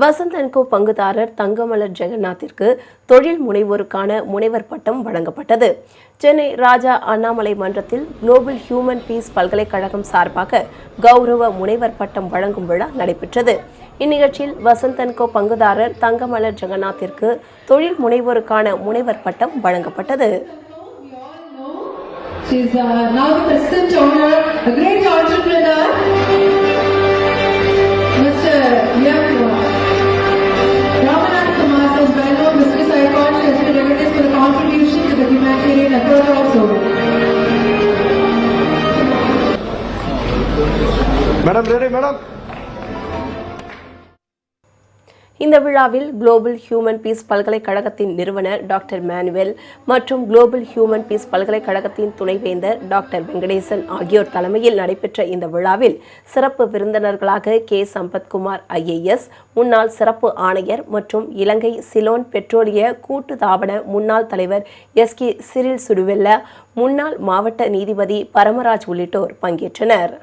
Vasanth and கோ பங்குதாரர் தங்கமலர் ஜெகநாத்திற்கு தொழில் முனைவோருக்கான முனைவர் பட்டம் வழங்கப்பட்டது. சென்னை ராஜா அண்ணாமலை மன்றத்தில் குளோபல் ஹியூமன் பீஸ் பல்கலைக்கழகம் சார்பாக கௌரவ முனைவர் பட்டம் வழங்கும் விழா நடைபெற்றது. இந்நிகழ்ச்சியில் வசந்த் அண்ட் கோ பங்குதாரர் தங்கமலர் ஜெகநாத்திற்கு தொழில் முனைவோருக்கான முனைவர் பட்டம் வழங்கப்பட்டது. She's now the present owner, a great entrepreneur, Mr. M. Ramanath Kumar, as well-known business icon. She has been recognized for the contribution to the humanitarian effort also. Madam, ready, madam. இந்த விழாவில் global human piece பல்கலைக்கழகத்தின் நிறுவனர் doctor Manuel மற்றும் global human piece பல்கலைக்கழகத்தின் துணைவேந்தர் doctor Venkatesan ஆகியோர் தலைமையில் நடைபெற்ற இந்த விழாவில் சிறப்பு விருந்தினர்களாக கே. சம்பத்குமார் IAS, முன்னாள் சிறப்பு ஆணையர் மற்றும் இலங்கை சிலோன் பெட்ரோலிய கூட்டுத்தாபன முன்னாள் தலைவர் SK சிரில் சுடுவெல்ல, முன்னாள் மாவட்ட நீதிபதி பரமராஜ் உள்ளிட்டோர் பங்கேற்றனர்.